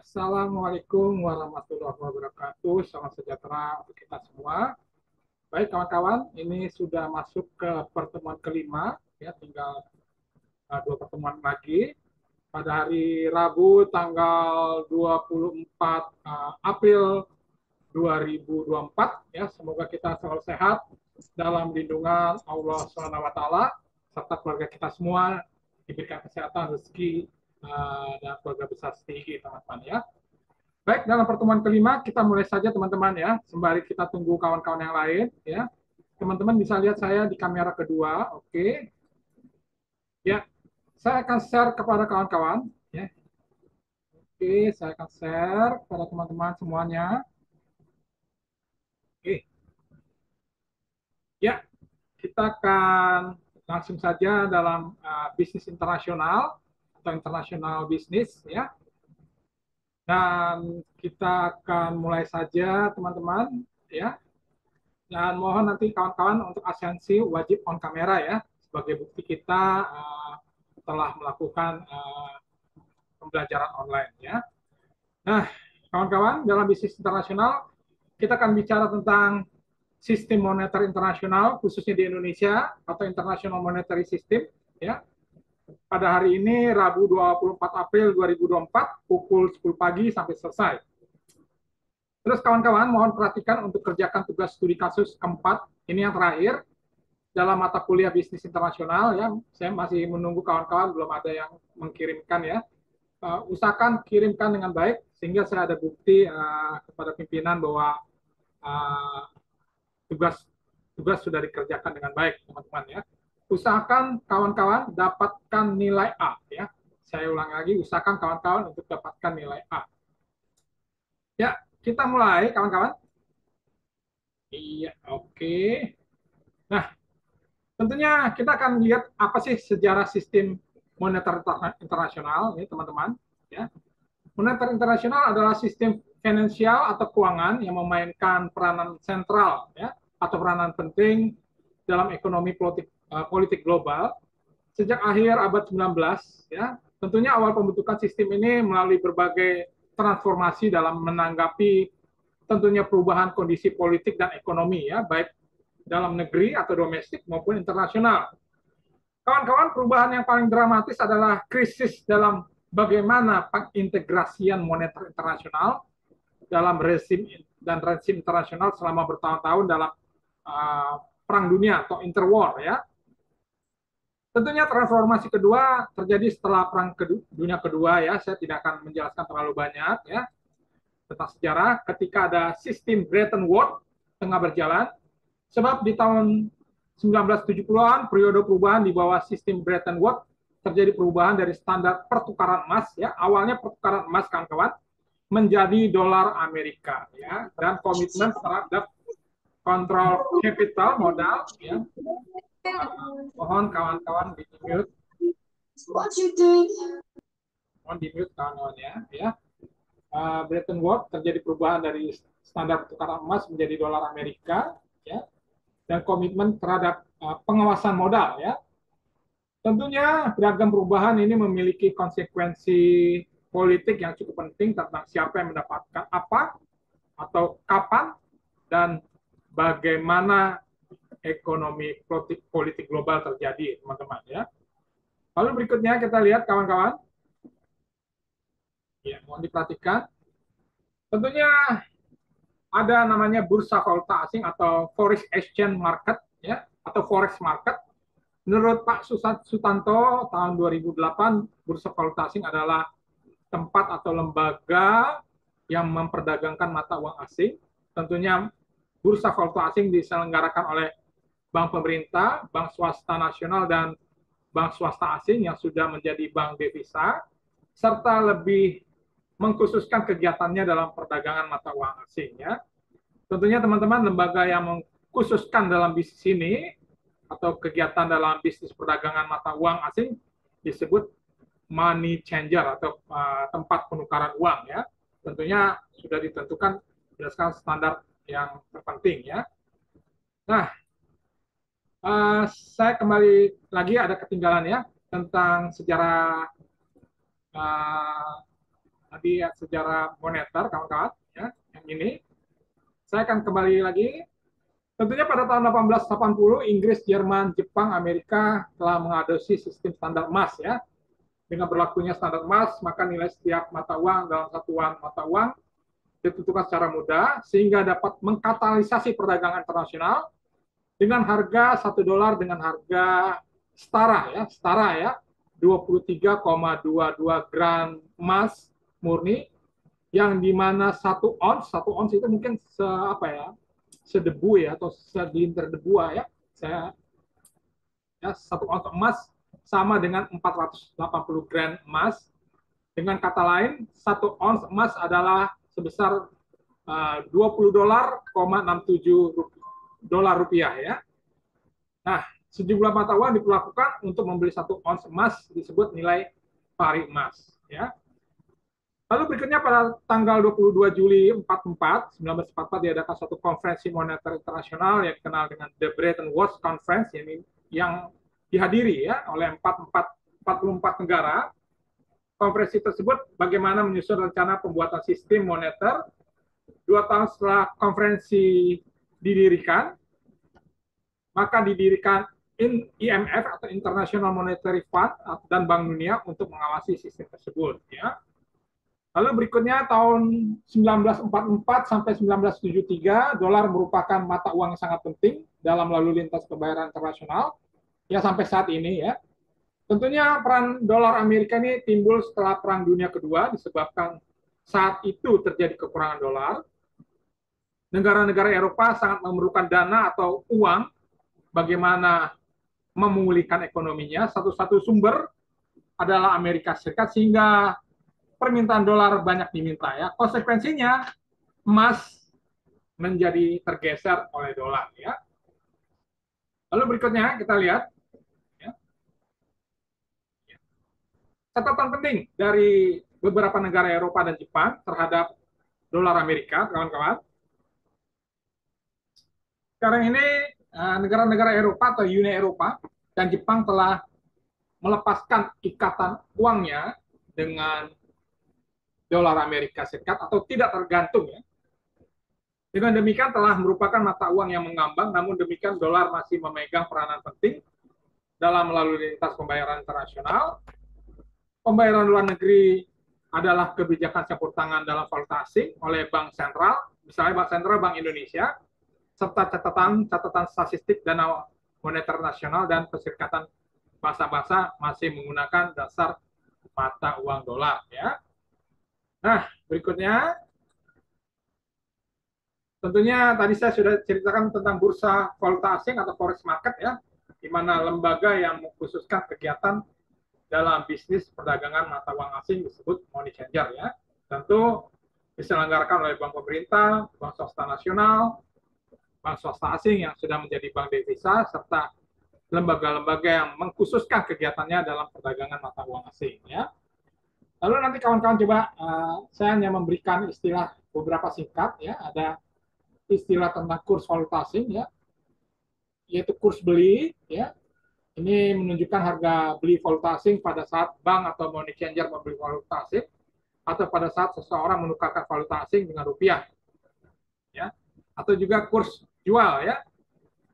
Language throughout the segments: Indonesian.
Assalamualaikum warahmatullahi wabarakatuh. Salam sejahtera untuk kita semua. Baik kawan-kawan, ini sudah masuk ke pertemuan kelima, ya tinggal dua pertemuan lagi. Pada hari Rabu tanggal 24 April 2024, ya semoga kita selalu sehat dalam lindungan Allah SWT serta keluarga kita semua diberikan kesehatan, rezeki dan keluarga besar setinggi teman-teman ya. Baik, dalam pertemuan kelima kita mulai saja teman-teman ya, sembari kita tunggu kawan-kawan yang lain ya. Teman-teman bisa lihat saya di kamera kedua, oke. Ya, saya akan share kepada kawan-kawan ya. Oke, saya akan share kepada teman-teman semuanya. Oke. Ya, kita akan langsung saja dalam bisnis internasional atau internasional bisnis ya. Dan kita akan mulai saja teman-teman ya. Dan mohon nanti kawan-kawan untuk absensi wajib on kamera ya, sebagai bukti kita telah melakukan pembelajaran online ya. Nah, kawan-kawan, dalam bisnis internasional kita akan bicara tentang sistem moneter internasional khususnya di Indonesia atau International Monetary System ya. Pada hari ini Rabu 24 April 2024 pukul 10 pagi sampai selesai. Terus kawan-kawan mohon perhatikan untuk kerjakan tugas studi kasus keempat, ini yang terakhir dalam mata kuliah bisnis internasional ya. Saya masih menunggu kawan-kawan, belum ada yang mengirimkan ya. Usahakan kirimkan dengan baik sehingga saya ada bukti kepada pimpinan bahwa uh, tugas tugas sudah dikerjakan dengan baik teman-teman ya. Usahakan kawan-kawan dapatkan nilai A ya. Saya ulang lagi, usahakan kawan-kawan untuk dapatkan nilai A. Ya, kita mulai kawan-kawan. Iya, oke. Nah, tentunya kita akan lihat apa sih sejarah sistem moneter internasional, ini teman-teman. Ya, moneter internasional adalah sistem finansial atau keuangan yang memainkan peranan sentral, ya, atau peranan penting dalam ekonomi politik global sejak akhir abad 19. Ya, tentunya awal pembentukan sistem ini melalui berbagai transformasi dalam menanggapi tentunya perubahan kondisi politik dan ekonomi, ya, baik dalam negeri atau domestik maupun internasional. Kawan-kawan, perubahan yang paling dramatis adalah krisis dalam bagaimana pengintegrasian moneter internasional dalam rezim internasional selama bertahun-tahun dalam perang dunia atau interwar ya. Tentunya transformasi kedua terjadi setelah perang dunia kedua ya. Saya tidak akan menjelaskan terlalu banyak ya tentang sejarah ketika ada sistem Bretton Woods tengah berjalan. Sebab di tahun 1970-an periode perubahan di bawah sistem Bretton Woods terjadi perubahan dari standar pertukaran emas ya, awalnya pertukaran emas kawan-kawan menjadi dolar Amerika ya, dan komitmen terhadap kontrol capital modal ya. Mohon kawan-kawan di mute. Mohon di mute kawan-kawan ya. Bretton Woods terjadi perubahan dari standar pertukaran emas menjadi dolar Amerika ya, dan komitmen terhadap pengawasan modal ya. Tentunya beragam perubahan ini memiliki konsekuensi politik yang cukup penting tentang siapa yang mendapatkan apa atau kapan dan bagaimana ekonomi politik global terjadi teman-teman ya. Lalu berikutnya kita lihat kawan-kawan. Ya, mohon diperhatikan. Tentunya ada namanya bursa valuta asing atau forex exchange market ya, atau forex market. Menurut Pak Sutanto tahun 2008, bursa valuta asing adalah tempat atau lembaga yang memperdagangkan mata uang asing. Tentunya bursa valuta asing diselenggarakan oleh bank pemerintah, bank swasta nasional, dan bank swasta asing yang sudah menjadi bank devisa, serta lebih mengkhususkan kegiatannya dalam perdagangan mata uang asing. Ya. Tentunya teman-teman, lembaga yang mengkhususkan dalam bisnis ini atau kegiatan dalam bisnis perdagangan mata uang asing disebut money changer atau tempat penukaran uang ya. Tentunya sudah ditentukan berdasarkan standar yang terpenting ya. Nah, saya kembali lagi ada ketinggalan ya tentang sejarah tadi ya, sejarah moneter, kawan-kawan. Ya, yang ini. Saya akan kembali lagi. Tentunya pada tahun 1880, Inggris, Jerman, Jepang, Amerika telah mengadopsi sistem standar emas ya. Dengan berlakunya standar emas, maka nilai setiap mata uang dalam satuan mata uang ditentukan secara mudah sehingga dapat mengkatalisasi perdagangan internasional dengan harga $1 dengan harga setara ya 23,22 gram emas murni yang dimana satu ons itu mungkin sedebu ya atau segelintir debu ya saya ya 1 ons emas sama dengan 480 gram emas. Dengan kata lain, 1 ons emas adalah sebesar $20,67 rupiah ya. Nah, sejumlah mata uang diperlakukan untuk membeli 1 ons emas disebut nilai pari emas ya. Lalu berikutnya pada tanggal 22 Juli 1944 diadakan suatu konferensi moneter internasional yang dikenal dengan The Bretton Woods Conference yang dihadiri ya oleh 44 negara. Konferensi tersebut bagaimana menyusun rencana pembuatan sistem moneter 2 tahun setelah konferensi didirikan, maka didirikan IMF atau International Monetary Fund dan Bank Dunia untuk mengawasi sistem tersebut ya. Lalu berikutnya tahun 1944 sampai 1973, dolar merupakan mata uang yang sangat penting dalam lalu lintas pembayaran internasional ya sampai saat ini ya. Tentunya peran dolar Amerika ini timbul setelah Perang Dunia Kedua disebabkan saat itu terjadi kekurangan dolar. Negara-negara Eropa sangat memerlukan dana atau uang bagaimana memulihkan ekonominya. Satu-satu sumber adalah Amerika Serikat sehingga permintaan dolar banyak diminta ya. Konsekuensinya emas menjadi tergeser oleh dolar ya. Lalu berikutnya kita lihat ya. Catatan penting dari beberapa negara Eropa dan Jepang terhadap dolar Amerika, kawan-kawan. Sekarang ini negara-negara Eropa atau Uni Eropa dan Jepang telah melepaskan ikatan uangnya dengan dolar Amerika Serikat atau tidak tergantung ya. Dengan demikian telah merupakan mata uang yang mengambang, namun demikian dolar masih memegang peranan penting dalam lalu lintas pembayaran internasional. Pembayaran luar negeri adalah kebijakan campur tangan dalam valuta asing oleh Bank Sentral, misalnya Bank Sentral Bank Indonesia, serta catatan statistik dana moneter nasional dan perserikatan bangsa-bangsa masih menggunakan dasar mata uang dolar ya. Nah, berikutnya tentunya tadi saya sudah ceritakan tentang bursa valuta asing atau forex market ya, di mana lembaga yang mengkhususkan kegiatan dalam bisnis perdagangan mata uang asing disebut money changer ya. Tentu diselenggarakan oleh bank pemerintah, bank swasta nasional, bank swasta asing yang sudah menjadi bank devisa, serta lembaga-lembaga yang mengkhususkan kegiatannya dalam perdagangan mata uang asing ya. Lalu nanti kawan-kawan coba saya hanya memberikan istilah beberapa singkat ya, ada istilah tentang kurs valuta asing ya, yaitu kurs beli ya. Ini menunjukkan harga beli valuta asing pada saat bank atau money changer membeli valuta asing atau pada saat seseorang menukarkan valuta asing dengan rupiah. Ya. Atau juga kurs jual ya,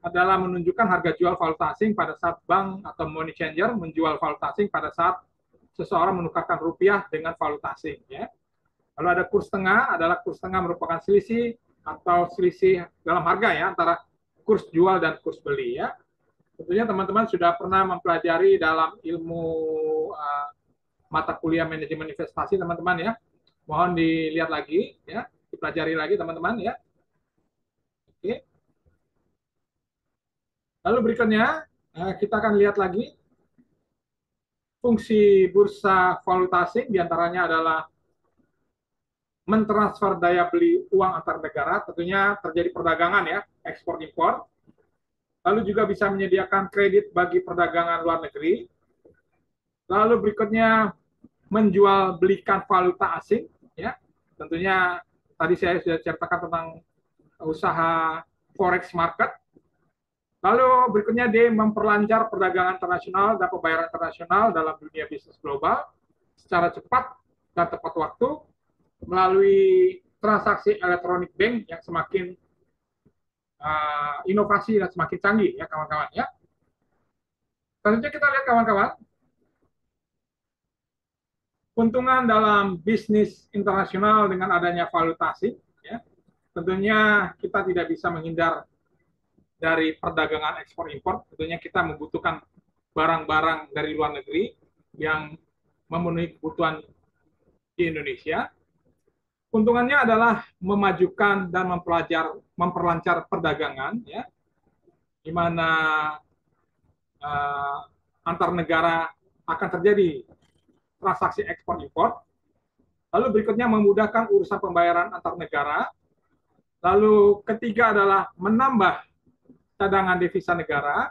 adalah menunjukkan harga jual valuta asing pada saat bank atau money changer menjual valuta asing pada saat seseorang menukarkan rupiah dengan valuta asing ya. Lalu ada kurs tengah, adalah kurs tengah merupakan selisih atau selisih dalam harga ya antara kurs jual dan kurs beli ya. Tentunya teman-teman sudah pernah mempelajari dalam ilmu mata kuliah manajemen investasi teman-teman ya. Mohon dilihat lagi ya, dipelajari lagi teman-teman ya. Oke. Lalu berikutnya kita akan lihat lagi fungsi bursa valuta asing diantaranya adalah mentransfer daya beli uang antar negara, tentunya terjadi perdagangan ya, ekspor impor. Lalu juga bisa menyediakan kredit bagi perdagangan luar negeri. Lalu berikutnya menjual belikan valuta asing ya. Tentunya tadi saya sudah ceritakan tentang usaha forex market. Lalu berikutnya dia memperlancar perdagangan internasional dan pembayaran internasional dalam dunia bisnis global secara cepat dan tepat waktu. melalui transaksi elektronik bank yang semakin inovasi dan semakin canggih ya kawan-kawan ya. Selanjutnya kita lihat kawan-kawan, keuntungan dalam bisnis internasional dengan adanya valuasi ya. Tentunya kita tidak bisa menghindar dari perdagangan ekspor impor. Tentunya kita membutuhkan barang-barang dari luar negeri yang memenuhi kebutuhan di Indonesia. Keuntungannya adalah memajukan dan memperlancar perdagangan ya, di mana uh, antar negara akan terjadi transaksi ekspor impor. Lalu berikutnya memudahkan urusan pembayaran antar negara. Lalu ketiga adalah menambah cadangan devisa negara.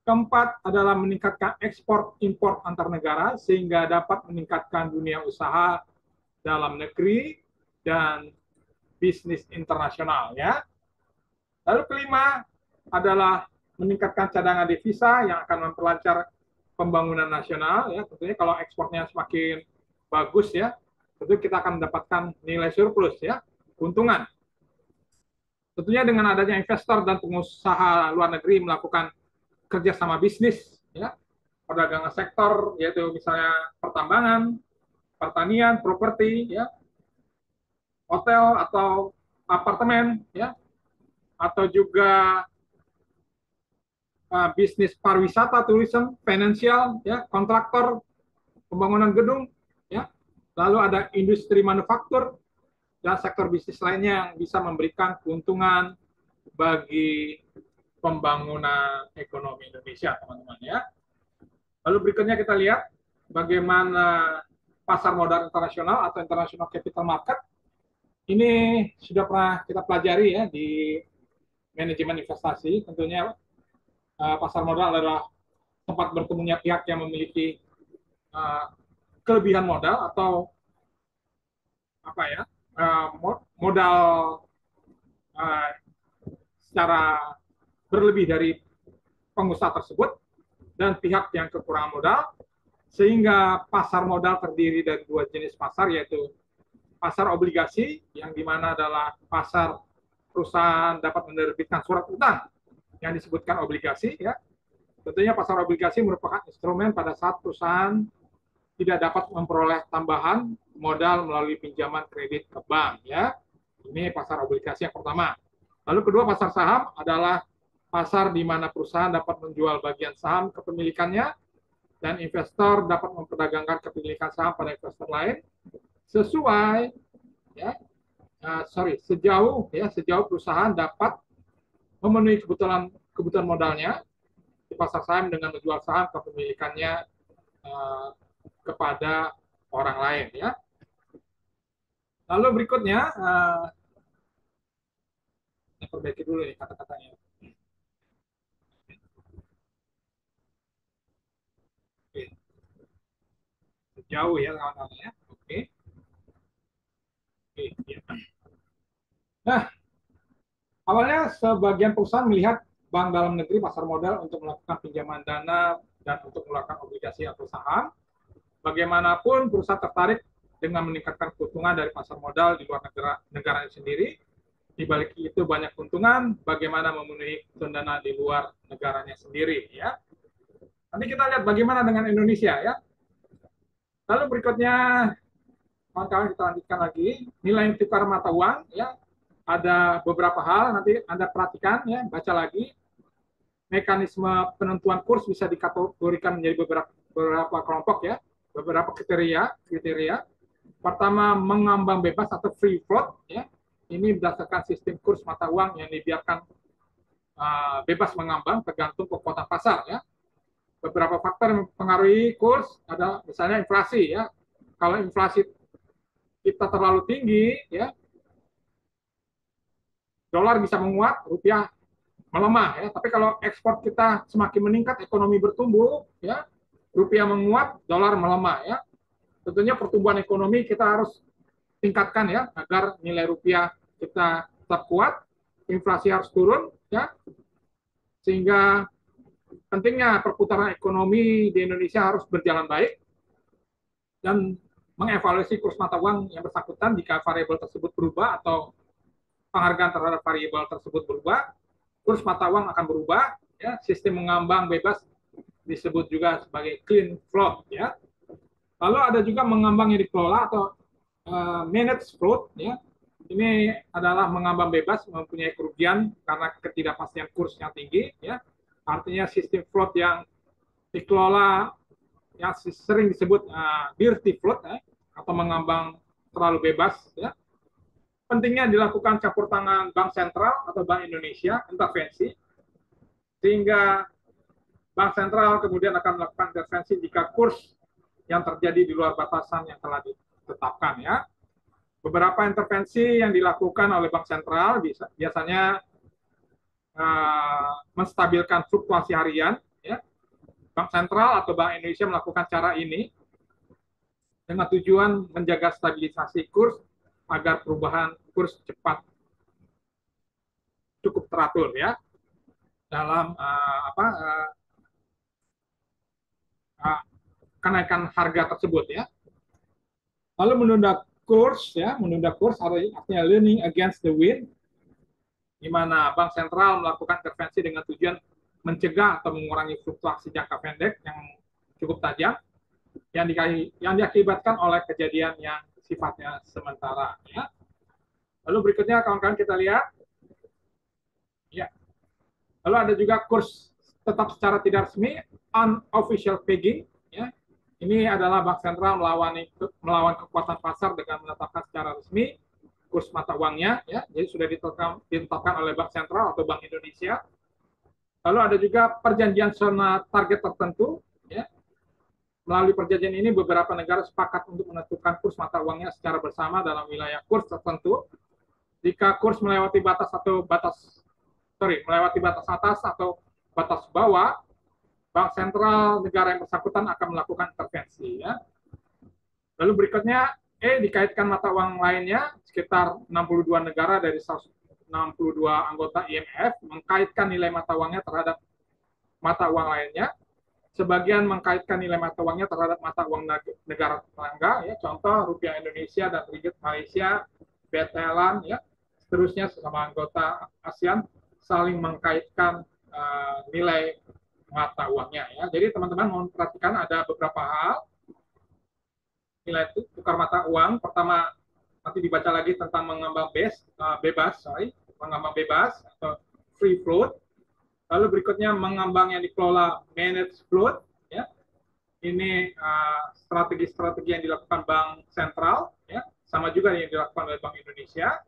Keempat adalah meningkatkan ekspor impor antar negara sehingga dapat meningkatkan dunia usaha dalam negeri dan bisnis internasional ya. Lalu kelima adalah meningkatkan cadangan devisa yang akan memperlancar pembangunan nasional ya. Tentunya kalau ekspornya semakin bagus ya, tentu kita akan mendapatkan nilai surplus ya, keuntungan. Tentunya dengan adanya investor dan pengusaha luar negeri melakukan kerjasama bisnis ya, perdagangan sektor yaitu misalnya pertambangan, pertanian, properti ya, hotel atau apartemen ya, atau juga bisnis pariwisata, tourism, finansial ya, kontraktor, pembangunan gedung ya. Lalu ada industri manufaktur dan sektor bisnis lainnya yang bisa memberikan keuntungan bagi pembangunan ekonomi Indonesia, teman-teman ya. Lalu berikutnya kita lihat bagaimana pasar modal internasional atau international capital market. Ini sudah pernah kita pelajari ya di manajemen investasi. Tentunya pasar modal adalah tempat bertemunya pihak yang memiliki kelebihan modal atau apa ya, modal secara berlebih dari pengusaha tersebut dan pihak yang kekurangan modal, sehingga pasar modal terdiri dari dua jenis pasar, yaitu pasar obligasi yang dimana adalah pasar perusahaan dapat menerbitkan surat utang yang disebutkan obligasi ya. Tentunya pasar obligasi merupakan instrumen pada saat perusahaan tidak dapat memperoleh tambahan modal melalui pinjaman kredit ke bank ya. Ini pasar obligasi yang pertama. Lalu kedua, pasar saham adalah pasar di mana perusahaan dapat menjual bagian saham kepemilikannya dan investor dapat memperdagangkan kepemilikan saham pada investor lain sesuai ya, sejauh perusahaan dapat memenuhi kebutuhan modalnya di pasar saham dengan menjual saham kepemilikannya kepada orang lain ya. Lalu berikutnya saya perbaiki dulu nih kata-katanya. Oke. Sejauh ya kawan-kawan ya. Oke. Oke, ya. Nah, awalnya sebagian perusahaan melihat bank dalam negeri pasar modal untuk melakukan pinjaman dana dan untuk melakukan obligasi atau saham. Bagaimanapun perusahaan tertarik dengan meningkatkan keuntungan dari pasar modal di luar negaranya sendiri. Di balik itu banyak keuntungan, bagaimana memenuhi kebutuhan dana di luar negaranya sendiri ya. Nanti kita lihat bagaimana dengan Indonesia ya. Lalu berikutnya kawan-kawan kita lanjutkan lagi, nilai tukar mata uang ya. Ada beberapa hal nanti Anda perhatikan ya, baca lagi. Mekanisme penentuan kurs bisa dikategorikan menjadi beberapa kelompok ya, beberapa kriteria. Pertama, mengambang bebas atau free float ya. Ini berdasarkan sistem kurs mata uang yang dibiarkan bebas mengambang tergantung kekuatan pasar ya. Beberapa faktor yang mempengaruhi kurs ada misalnya inflasi ya. Kalau inflasi kita terlalu tinggi ya, dolar bisa menguat, rupiah melemah ya. Tapi kalau ekspor kita semakin meningkat, ekonomi bertumbuh ya, rupiah menguat, dolar melemah ya. Tentunya pertumbuhan ekonomi kita harus tingkatkan ya agar nilai rupiah kita tetap kuat, inflasi harus turun ya. Sehingga pentingnya perputaran ekonomi di Indonesia harus berjalan baik dan mengevaluasi kurs mata uang yang bersangkutan jika variabel tersebut berubah atau penghargaan terhadap variabel tersebut berubah, kurs mata uang akan berubah. Ya, sistem mengambang bebas disebut juga sebagai clean float. Ya. Lalu ada juga mengambang yang dikelola atau managed float. Ya. Ini adalah mengambang bebas mempunyai kerugian karena ketidakpastian kurs yang tinggi. Ya. Artinya sistem float yang dikelola yang sering disebut dirty float atau mengambang terlalu bebas. Ya. Pentingnya dilakukan campur tangan Bank Sentral atau Bank Indonesia intervensi, sehingga Bank Sentral kemudian akan melakukan intervensi jika kurs yang terjadi di luar batasan yang telah ditetapkan. Ya. Beberapa intervensi yang dilakukan oleh Bank Sentral biasanya menstabilkan fluktuasi harian. Ya. Bank Sentral atau Bank Indonesia melakukan cara ini dengan tujuan menjaga stabilisasi kurs agar perubahan kurs cepat cukup teratur ya dalam kenaikan harga tersebut ya. Lalu menunda kurs artinya leaning against the wind, di mana bank sentral melakukan intervensi dengan tujuan mencegah atau mengurangi fluktuasi jangka pendek yang cukup tajam yang diakibatkan oleh kejadian yang sifatnya sementara. Ya. Lalu berikutnya kawan-kawan kita lihat, ya. Lalu ada juga kurs tetap secara tidak resmi, unofficial pegging. Ya. Ini adalah bank sentral melawan kekuatan pasar dengan menetapkan secara resmi kurs mata uangnya. Ya. Jadi sudah ditetapkan oleh bank sentral atau Bank Indonesia. Lalu ada juga perjanjian zona target tertentu. Ya. Melalui perjanjian ini beberapa negara sepakat untuk menentukan kurs mata uangnya secara bersama dalam wilayah kurs tertentu. Jika kurs melewati batas atas atau batas bawah, bank sentral negara yang bersangkutan akan melakukan intervensi. Ya. Lalu berikutnya, dikaitkan mata uang lainnya, sekitar 62 negara dari 162 anggota IMF mengkaitkan nilai mata uangnya terhadap mata uang lainnya. Sebagian mengkaitkan nilai mata uangnya terhadap mata uang negara tetangga, ya, contoh rupiah Indonesia dan ringgit Malaysia, Thailand, ya, seterusnya sesama anggota ASEAN saling mengkaitkan nilai mata uangnya. Ya. Jadi teman-teman mohon perhatikan ada beberapa hal nilai tukar mata uang. Pertama nanti dibaca lagi tentang mengambang mengambang bebas atau free float. Lalu berikutnya mengambang yang dikelola managed float. Ya. Ini strategi-strategi yang dilakukan Bank Sentral, ya, sama juga yang dilakukan oleh Bank Indonesia.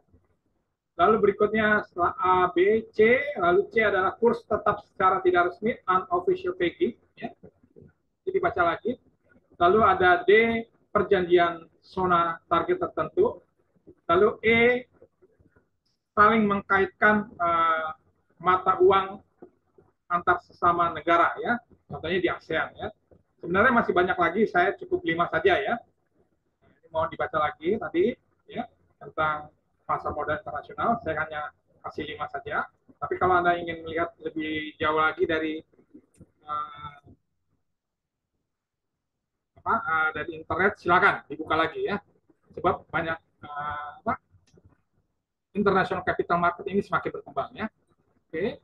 Lalu berikutnya setelah A, B, C, lalu C adalah kurs tetap secara tidak resmi, unofficial pegging. Ya. Jadi dibaca lagi. Lalu ada D, perjanjian zona target tertentu. Lalu E, saling mengkaitkan mata uang antar sesama negara, ya, contohnya di ASEAN. Ya. Sebenarnya masih banyak lagi, saya cukup 5 saja ya. Ini mau dibaca lagi tadi, ya, tentang pasar modal internasional. Saya hanya kasih 5 saja. Tapi kalau Anda ingin melihat lebih jauh lagi dari dari internet, silakan dibuka lagi ya. Sebab banyak international capital market ini semakin berkembang ya. Oke.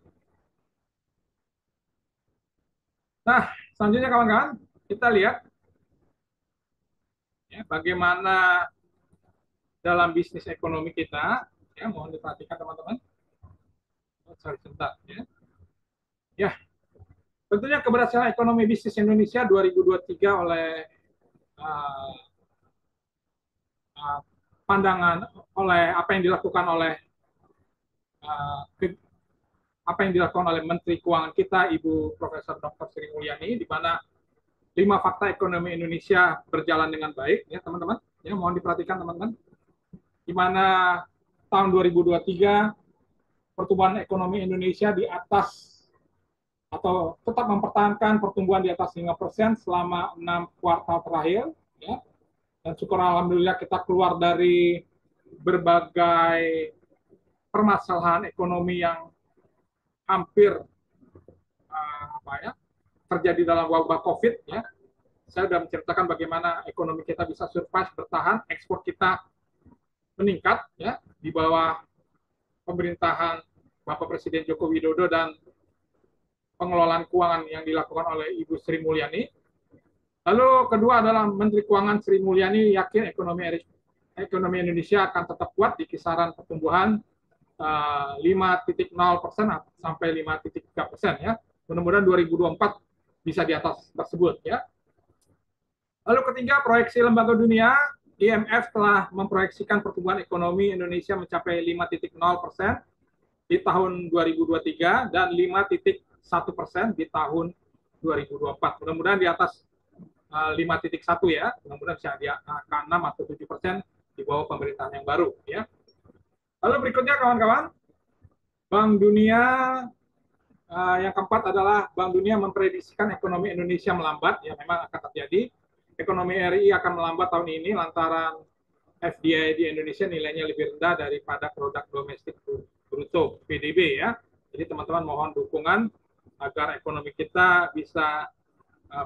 Nah, selanjutnya kawan-kawan, kita lihat ya, bagaimana dalam bisnis ekonomi kita, ya, mohon diperhatikan teman-teman. Sebentar, ya. Ya, tentunya keberhasilan ekonomi bisnis Indonesia 2023 oleh pandangan oleh apa yang dilakukan oleh Menteri Keuangan kita, Ibu Profesor Dr. Sri Mulyani, di mana 5 fakta ekonomi Indonesia berjalan dengan baik, ya teman-teman. Ya, mohon diperhatikan teman-teman. Di mana tahun 2023 pertumbuhan ekonomi Indonesia di atas atau tetap mempertahankan pertumbuhan di atas 5% selama 6 kuartal terakhir, ya. Dan syukur alhamdulillah kita keluar dari berbagai permasalahan ekonomi yang hampir terjadi dalam wabah COVID, ya. saya sudah menceritakan bagaimana ekonomi kita bisa survive, bertahan, ekspor kita meningkat ya di bawah pemerintahan Bapak Presiden Joko Widodo dan pengelolaan keuangan yang dilakukan oleh Ibu Sri Mulyani. Lalu kedua adalah Menteri Keuangan Sri Mulyani yakin ekonomi Indonesia akan tetap kuat di kisaran pertumbuhan 5,0% sampai 5,3% ya. Mudah-mudahan 2024 bisa di atas tersebut ya. Lalu ketiga, proyeksi lembaga dunia, IMF telah memproyeksikan pertumbuhan ekonomi Indonesia mencapai 5,0% di tahun 2023 dan 5,1% di tahun 2024. Mudah-mudahan di atas 5,1 ya, mudah-mudahan bisa di angka 6 atau 7% di bawah pemerintahan yang baru ya. Lalu berikutnya kawan-kawan, Bank Dunia yang keempat adalah Bank Dunia memprediksikan ekonomi Indonesia melambat, ya memang akan terjadi. Ekonomi RI akan melambat tahun ini lantaran FDI di Indonesia nilainya lebih rendah daripada produk domestik bruto (PDB) ya. Jadi teman-teman mohon dukungan agar ekonomi kita bisa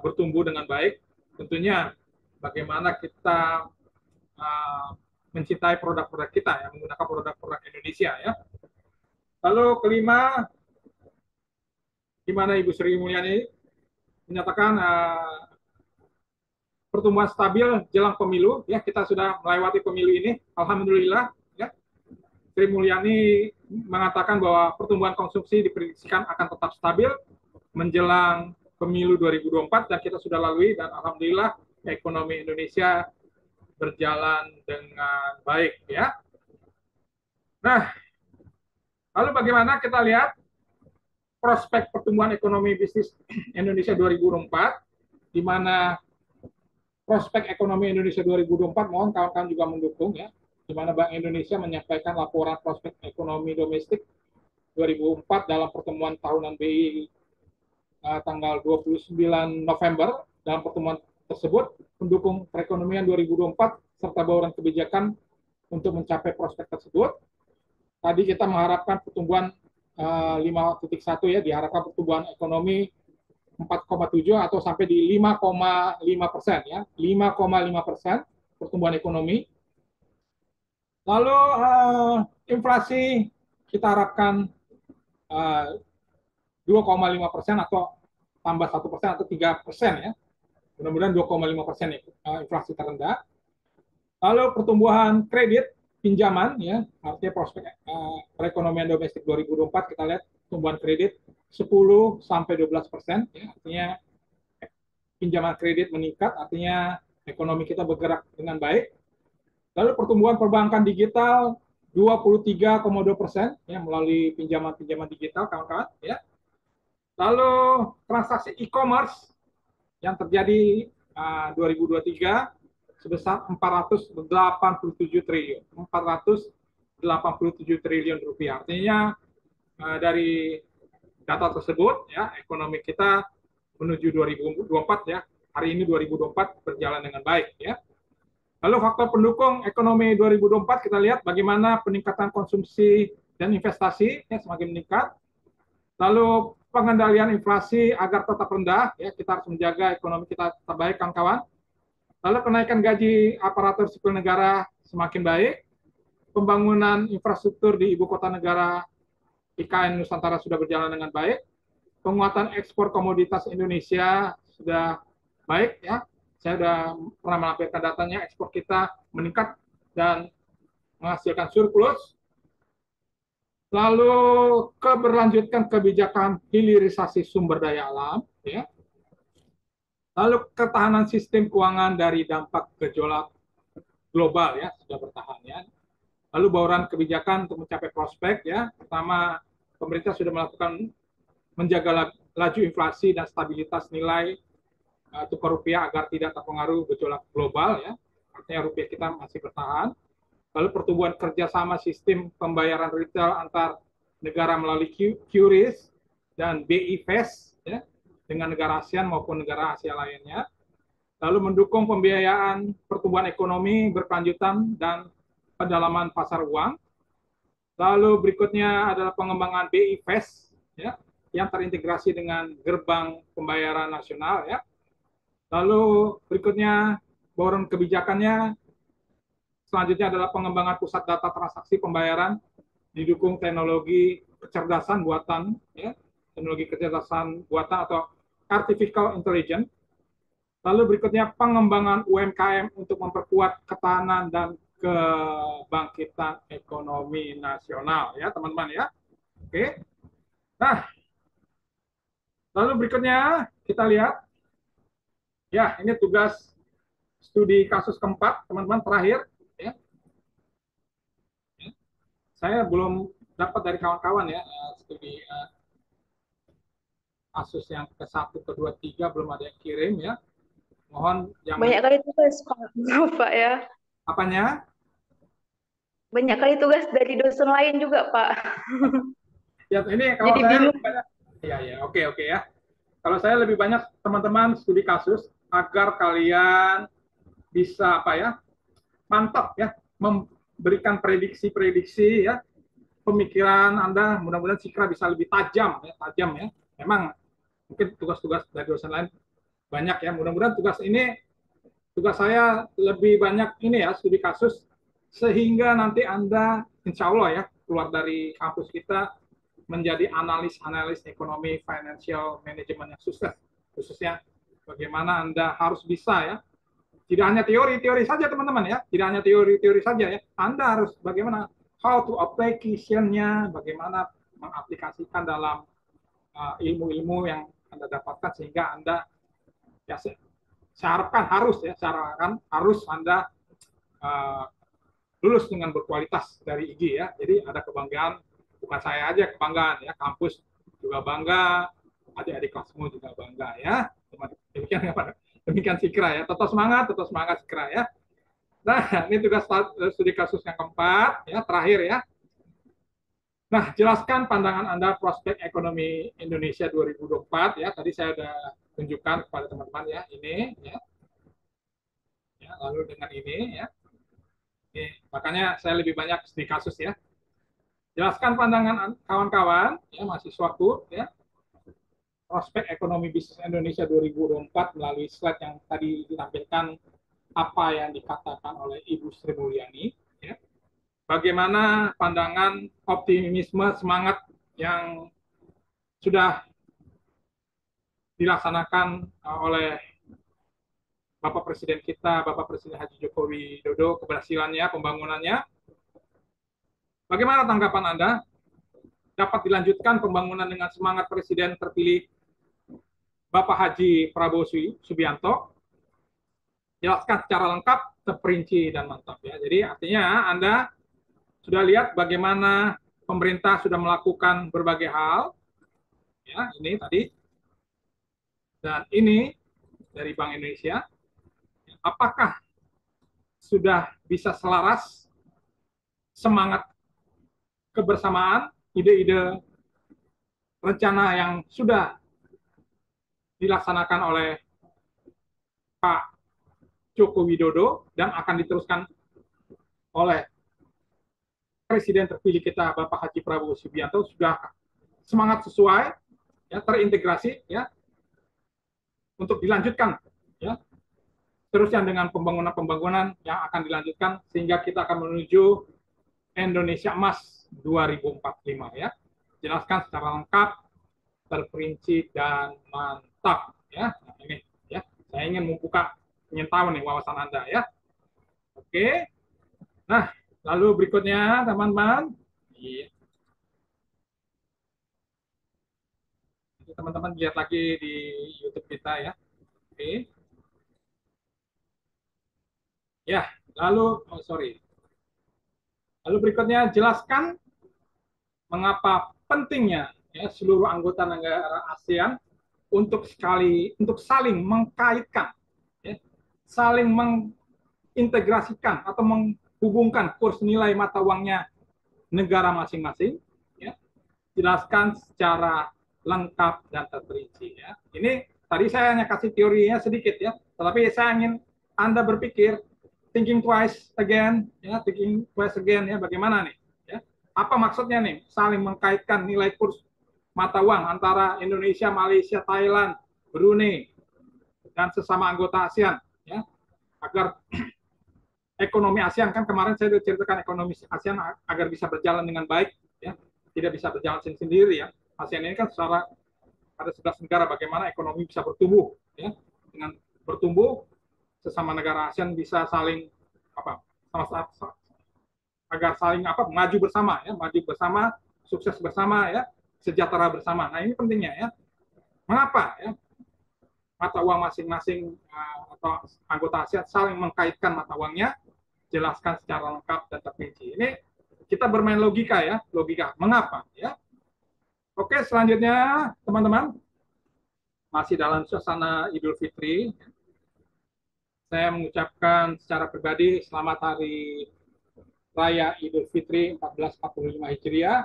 bertumbuh dengan baik. Tentunya bagaimana kita mencintai produk-produk kita ya, menggunakan produk-produk Indonesia ya. Lalu kelima, di mana Ibu Sri Mulyani menyatakan pertumbuhan stabil jelang pemilu ya, kita sudah melewati pemilu ini, alhamdulillah ya. Sri Mulyani mengatakan bahwa pertumbuhan konsumsi diprediksikan akan tetap stabil menjelang pemilu 2024 dan kita sudah lalui dan alhamdulillah ekonomi Indonesia berjalan dengan baik ya. Nah, lalu bagaimana kita lihat prospek pertumbuhan ekonomi bisnis Indonesia 2024, di mana prospek ekonomi Indonesia 2024 mohon kawan-kawan juga mendukung ya, di mana Bank Indonesia menyampaikan laporan prospek ekonomi domestik 2004 dalam pertemuan tahunan BI tanggal 29 November. Dalam pertemuan tersebut mendukung perekonomian 2024 serta bauran kebijakan untuk mencapai prospek tersebut. Tadi kita mengharapkan pertumbuhan 5,1 ya, diharapkan pertumbuhan ekonomi 4,7 atau sampai di 5,5% ya, 5,5% pertumbuhan ekonomi. Lalu inflasi kita harapkan 2,5% atau tambah 1% atau 3% ya. Mudah-mudahan 2,5% inflasi terendah. Lalu pertumbuhan kredit pinjaman ya, artinya prospek perekonomian domestik 2024 kita lihat pertumbuhan kredit 10 sampai 12% ya, artinya pinjaman kredit meningkat, artinya ekonomi kita bergerak dengan baik. Lalu pertumbuhan perbankan digital 23,2% ya, melalui pinjaman-pinjaman digital kawan-kawan ya. Lalu transaksi e-commerce yang terjadi 2023 sebesar 487 triliun. 487 triliun rupiah. Artinya dari data tersebut ya, ekonomi kita menuju 2024 ya. Hari ini 2024 berjalan dengan baik ya. Lalu faktor pendukung ekonomi 2024 kita lihat bagaimana peningkatan konsumsi dan investasi ya, semakin meningkat. Lalu pengendalian inflasi agar tetap rendah ya, kita harus menjaga ekonomi kita tetap baik kawan-kawan. Lalu kenaikan gaji aparatur sipil negara semakin baik, pembangunan infrastruktur di ibu kota negara IKN Nusantara sudah berjalan dengan baik, penguatan ekspor komoditas Indonesia sudah baik ya. Saya sudah pernah melampirkan datanya, ekspor kita meningkat dan menghasilkan surplus. Lalu keberlanjutan kebijakan hilirisasi sumber daya alam ya. Lalu ketahanan sistem keuangan dari dampak gejolak global ya, sudah bertahan ya. Lalu bauran kebijakan untuk mencapai prospek ya. Pertama, pemerintah sudah melakukan menjaga laju inflasi dan stabilitas nilai tukar rupiah agar tidak terpengaruh gejolak global ya. Artinya rupiah kita masih bertahan. Lalu pertumbuhan kerjasama sistem pembayaran retail antar negara melalui QRIS dan BI Fast ya, dengan negara ASEAN maupun negara Asia lainnya. Lalu mendukung pembiayaan pertumbuhan ekonomi berkelanjutan dan pendalaman pasar uang. Lalu berikutnya adalah pengembangan BI Fast ya, yang terintegrasi dengan gerbang pembayaran nasional ya. Lalu berikutnya borong kebijakannya. Selanjutnya adalah pengembangan pusat data transaksi pembayaran didukung teknologi kecerdasan buatan, ya, teknologi kecerdasan buatan atau artificial intelligence. Lalu berikutnya pengembangan UMKM untuk memperkuat ketahanan dan kebangkitan ekonomi nasional, ya teman-teman ya. Oke. Nah, lalu berikutnya kita lihat, ya ini tugas studi kasus keempat, teman-teman terakhir. Ya. Saya belum dapat dari kawan-kawan ya studi kasus yang ke satu, kedua, tiga belum ada yang kirim ya. Mohon yang Banyak kali tugas, Pak. Maaf, Pak ya. apanya? Banyak kali tugas dari dosen lain juga, Pak. Ya ini kalau Jadi saya bingung. lebih banyak, ya ya oke ya. Kalau saya lebih banyak teman-teman studi kasus agar kalian bisa apa ya mantap ya memberikan prediksi-prediksi ya pemikiran Anda mudah-mudahan Sikra bisa lebih tajam ya. Memang mungkin tugas-tugas dari dosen lain banyak ya. Mudah-mudahan tugas saya lebih banyak ini ya studi kasus sehingga nanti Anda insya Allah ya keluar dari kampus kita menjadi analis-analis ekonomi financial management yang sukses, khususnya bagaimana Anda harus bisa ya tidak hanya teori-teori saja teman-teman ya, tidak hanya teori-teori saja ya, Anda harus bagaimana how to application-nya, bagaimana mengaplikasikan dalam ilmu-ilmu yang Anda dapatkan sehingga Anda ya saya harapkan harus ya, saya harapkan harus Anda uh, lulus dengan berkualitas dari IG ya. Jadi ada kebanggaan, bukan saya aja kebanggaan ya, kampus juga bangga, adik-adik kelasmu juga bangga ya. Demikian ya Pak. Demikian Sikra ya. Tetap semangat Sikra ya. Nah, ini tugas studi kasus yang keempat ya, terakhir ya. Nah, jelaskan pandangan Anda prospek ekonomi Indonesia 2024 ya. Tadi saya sudah tunjukkan kepada teman-teman ya, ini ya. Ya, lalu dengan ini ya. Oke, makanya saya lebih banyak studi kasus ya. Jelaskan pandangan kawan-kawan, ya mahasiswaku, ya prospek ekonomi bisnis Indonesia 2024 melalui slide yang tadi ditampilkan apa yang dikatakan oleh Ibu Sri Mulyani. Ya. Bagaimana pandangan optimisme semangat yang sudah dilaksanakan oleh Bapak Presiden kita, Bapak Presiden Haji Joko Widodo, keberhasilannya, pembangunannya. Bagaimana tanggapan Anda? Dapat dilanjutkan pembangunan dengan semangat Presiden terpilih Bapak Haji Prabowo Subianto, jelaskan secara lengkap, terperinci dan mantap ya. Jadi artinya Anda sudah lihat bagaimana pemerintah sudah melakukan berbagai hal, ya ini tadi dan ini dari Bank Indonesia. Apakah sudah bisa selaras semangat kebersamaan, ide-ide rencana yang sudah dilaksanakan oleh Pak Joko Widodo dan akan diteruskan oleh Presiden terpilih kita Bapak Haji Prabowo Subianto sudah semangat sesuai, ya terintegrasi, ya untuk dilanjutkan, ya terusnya dengan pembangunan-pembangunan yang akan dilanjutkan sehingga kita akan menuju Indonesia Emas 2045 ya. Jelaskan secara lengkap, terperinci dan mantap ya. Nah, ini ya, saya ingin membuka ingin tahu nih wawasan Anda ya. Oke. Nah, lalu berikutnya teman-teman, teman-teman lihat lagi di YouTube kita ya. Oke. Ya, lalu sorry. Lalu berikutnya jelaskan mengapa pentingnya ya, seluruh anggota negara ASEAN untuk saling mengkaitkan, ya, saling mengintegrasikan atau menghubungkan kurs nilai mata uangnya negara masing-masing. Ya. Jelaskan secara lengkap dan terperinci. Ya. Ini tadi saya hanya kasih teorinya sedikit ya, tetapi saya ingin Anda berpikir thinking twice again ya, bagaimana nih? Ya. Apa maksudnya nih? Saling mengkaitkan nilai kurs mata uang antara Indonesia, Malaysia, Thailand, Brunei, dan sesama anggota ASEAN, ya, agar ekonomi ASEAN, kan kemarin saya sudah ceritakan ekonomi ASEAN agar bisa berjalan dengan baik, ya, tidak bisa berjalan sendiri, ya. ASEAN ini kan secara ada 11 negara, bagaimana ekonomi bisa bertumbuh, ya, dengan bertumbuh sesama negara ASEAN bisa saling apa, sama, agar saling apa, maju bersama, ya, maju bersama, sukses bersama, ya, sejahtera bersama. Nah, ini pentingnya, ya. Mengapa, ya, mata uang masing-masing atau anggota ASEAN saling mengkaitkan mata uangnya, jelaskan secara lengkap dan terperinci. Ini kita bermain logika, ya, logika. Mengapa, ya? Oke, selanjutnya teman-teman, masih dalam suasana Idul Fitri, saya mengucapkan secara pribadi selamat hari Raya Idul Fitri 1445 Hijriah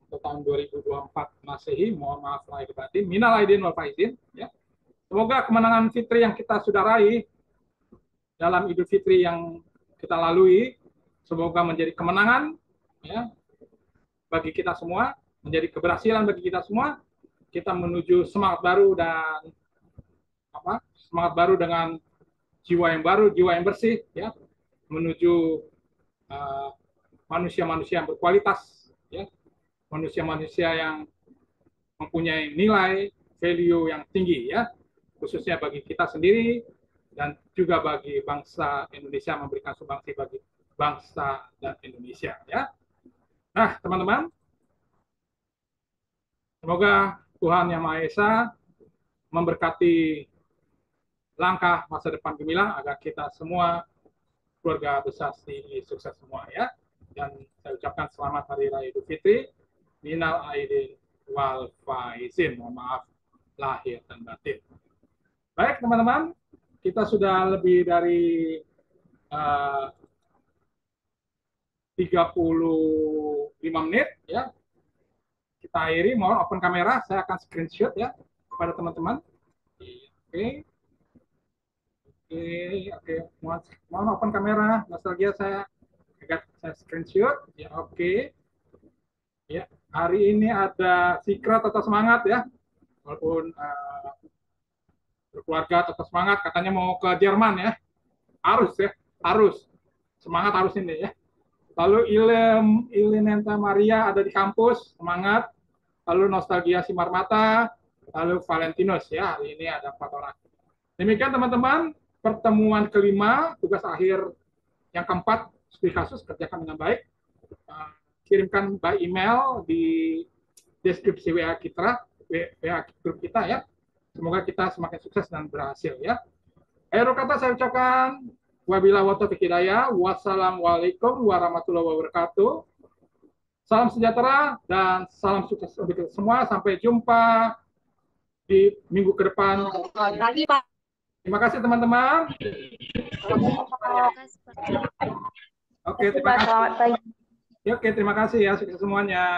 untuk tahun 2024 Masehi. Mohon maaf lahir batin. Minal aidin wal faizin, ya. Semoga kemenangan Fitri yang kita sudah raih dalam Idul Fitri yang kita lalui, semoga menjadi kemenangan, ya, bagi kita semua, menjadi keberhasilan bagi kita semua. Kita menuju semangat baru dan apa? Semangat baru dengan jiwa yang baru, jiwa yang bersih, ya, menuju manusia-manusia yang berkualitas, ya, manusia-manusia yang mempunyai nilai value yang tinggi, ya, khususnya bagi kita sendiri dan juga bagi bangsa Indonesia, memberikan sumbangsi bagi bangsa dan Indonesia, ya. Nah, teman-teman, semoga Tuhan Yang Maha Esa memberkati langkah masa depan gemilang agar kita semua keluarga besar ini sukses semua, ya. Dan saya ucapkan selamat Hari Raya Idul Fitri. Minal aidin wal faizin. Mohon maaf lahir dan batin. Baik, teman-teman, kita sudah lebih dari 35 menit, ya. Kita akhiri, mohon open kamera, saya akan screenshot, ya, kepada teman-teman. Oke. Oke. Mohon open kamera, nostalgia saya screenshot, ya. Oke. Ya, hari ini ada sikrat atau semangat, ya. Walaupun berkeluarga tetap semangat, katanya mau ke Jerman, ya. Harus, ya, harus. Semangat harus ini, ya. Lalu Ilinenta Maria ada di kampus, semangat. Lalu Nostalgia Simarmata, lalu Valentinus, ya. Hari ini ada 4 orang. Demikian teman-teman, pertemuan kelima, tugas akhir yang keempat, studi kasus, kerjakan dengan baik. Kirimkan by email di deskripsi WA kita, WA grup kita, ya. Semoga kita semakin sukses dan berhasil, ya. Akhir kata saya ucapkan wabillahi taufiq hidayah. Wassalamualaikum warahmatullahi wabarakatuh. Salam sejahtera dan salam sukses untuk kita semua. Sampai jumpa di minggu ke depan. Terima kasih teman-teman. Oke, terima kasih. Oke, terima kasih ya, sukses semuanya.